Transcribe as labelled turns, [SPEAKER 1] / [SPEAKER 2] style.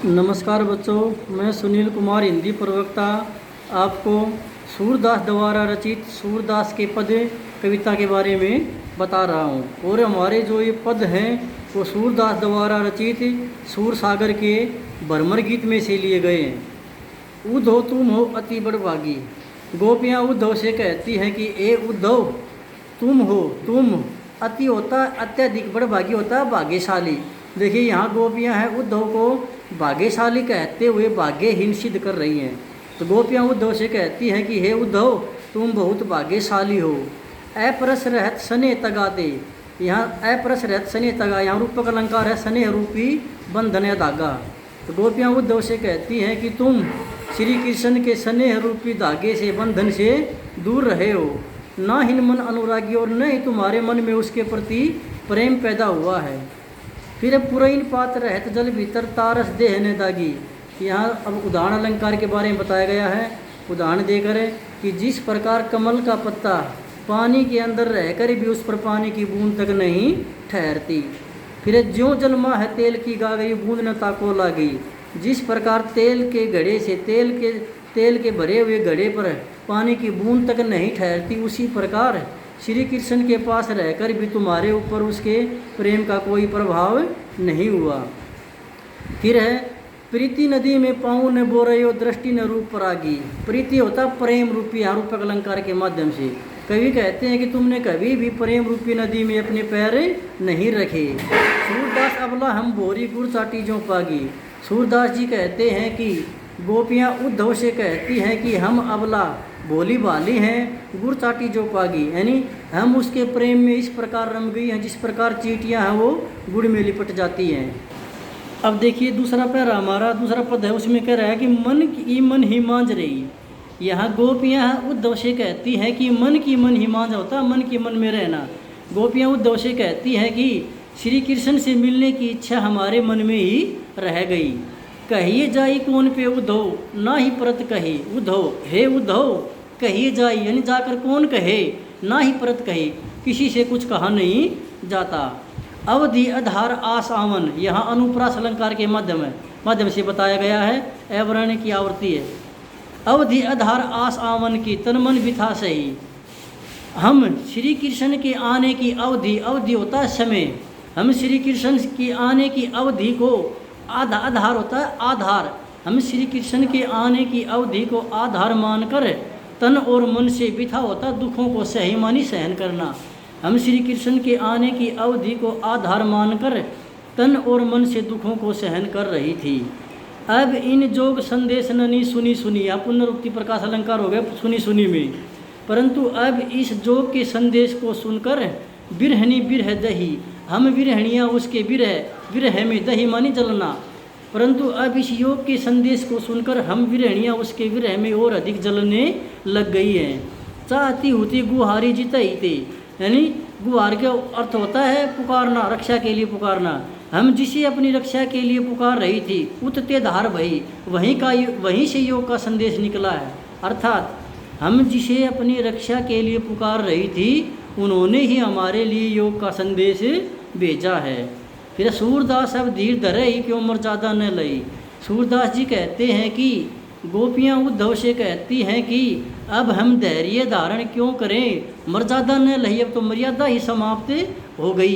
[SPEAKER 1] नमस्कार बच्चों, मैं सुनील कुमार हिंदी प्रवक्ता आपको सूरदास द्वारा रचित सूरदास के पद कविता के बारे में बता रहा हूँ। और हमारे जो ये पद हैं वो सूरदास द्वारा रचित सूर सागर के भ्रमर गीत में से लिए गए हैं। उद्धव तुम हो अति बड़भागी। गोपियाँ उद्धव से कहती हैं कि ए उद्धव तुम हो, तुम अति होता अत्यधिक बड़भागी होता है भाग्यशाली। देखिए यहाँ गोपियाँ हैं उद्धव को भाग्यशाली कहते हुए भाग्यहीन सिद्ध कर रही हैं। तो गोपियाँ उद्धव से कहती हैं कि हे उद्धव तुम बहुत भाग्यशाली हो। अपरस रहत सने तगाते, यहाँ अपरस रहत सने तगा, यहाँ रूपक अलंकार है सने रूपी बंधन या धागा। तो गोपियाँ उद्धव से कहती हैं कि तुम श्री कृष्ण के स्नेह रूपी धागे से बंधन से दूर रहे हो। ना हिन मन अनुरागी और न ही तुम्हारे मन में उसके प्रति प्रेम पैदा हुआ है। फिर पुरैन पात रहत जल भीतर तारस देह ने दागी। यहाँ अब उदाहरण अलंकार के बारे में बताया गया है। उदाहरण देकर कि जिस प्रकार कमल का पत्ता पानी के अंदर रहकर भी उस पर पानी की बूंद तक नहीं ठहरती, फिर ज्यों जलमा है तेल की गागरी बूंद न ताको लागी। जिस प्रकार तेल के घड़े से तेल के भरे हुए घड़े पर पानी की बूंद तक नहीं ठहरती, उसी प्रकार श्री कृष्ण के पास रहकर भी तुम्हारे ऊपर उसके प्रेम का कोई प्रभाव नहीं हुआ। फिर है प्रीति नदी में पाऊँ न बोरयो दृष्टि न रूप परागी। प्रीति होता प्रेम रूपी, यहाँ रूपक अलंकार के माध्यम से कवि कहते हैं कि तुमने कभी भी प्रेम रूपी नदी में अपने पैर नहीं रखे। सूरदास अबला हम बोरी गुड़ चाटी जो पागी। सूरदास जी कहते हैं कि गोपियाँ उद्धव से कहती हैं कि हम अबला भोली भाली हैं, गुड़ चाटी जो पागी, यानी हम उसके प्रेम में इस प्रकार रम गई हैं जिस प्रकार चींटियाँ हैं वो गुड़ में लिपट जाती हैं। अब देखिए दूसरा पैरा हमारा दूसरा पद है, उसमें कह रहा है कि मन की मन ही मांझ रही। यहाँ गोपियाँ उद्धव से कहती हैं कि मन की मन ही मांझ होता है मन की मन में रहना। गोपियाँ उद्धव से कहती हैं कि श्री कृष्ण से मिलने की इच्छा हमारे मन में ही रह गई। कहिए जाई कौन पे उद्धव ना ही परत कहे। उद्धव हे उद्धव कहिए जाई, यानी जाकर कौन कहे, ना ही परत कहे, किसी से कुछ कहा नहीं जाता। अवधि आधार आस आवन, यहाँ अनुप्रास अलंकार के माध्यम से बताया गया है। अवर्ण की आवृत्ति है। अवधि आधार आस आवन की तन मन बिथा सही। हम श्री कृष्ण के आने की अवधि होता है समय, हम श्री कृष्ण की आने की अवधि को आधार होता है आधार, हम श्री कृष्ण के आने की अवधि को आधार मानकर तन और मन से बिथा होता दुखों को सही मानी सहन करना। हम श्री कृष्ण के आने की अवधि को आधार मानकर तन और मन से दुखों को सहन कर रही थी। अब इन जोग संदेश ननी सुनी, या पुनरुक्ति प्रकाश अलंकार हो गया सुनी में। परंतु अब इस जोग के संदेश को सुनकर बिरहनी बिरह दही, हम विरहणियाँ उसके विरह में दही मानी जलना। परंतु अब इस योग के संदेश को सुनकर हम विरहणियाँ उसके विरह में और अधिक जलने लग गई हैं। चाहती होती गुहारी जितईते, यानी गुहार का अर्थ होता है पुकारना, रक्षा के लिए पुकारना। हम जिसे अपनी रक्षा के लिए पुकार रही थी उतते धार भई, वहीं से योग का संदेश निकला है। अर्थात हम जिसे अपनी रक्षा के लिए पुकार रही थी उन्होंने ही हमारे लिए योग का संदेश भेजा है। फिर सूरदास अब धीर धरे ही क्यों मर्यादा न लई। सूरदास जी कहते हैं कि गोपियाँ उद्धव से कहती हैं कि अब हम धैर्य धारण क्यों करें, मर्यादा न लई, अब तो मर्यादा ही समाप्त हो गई है।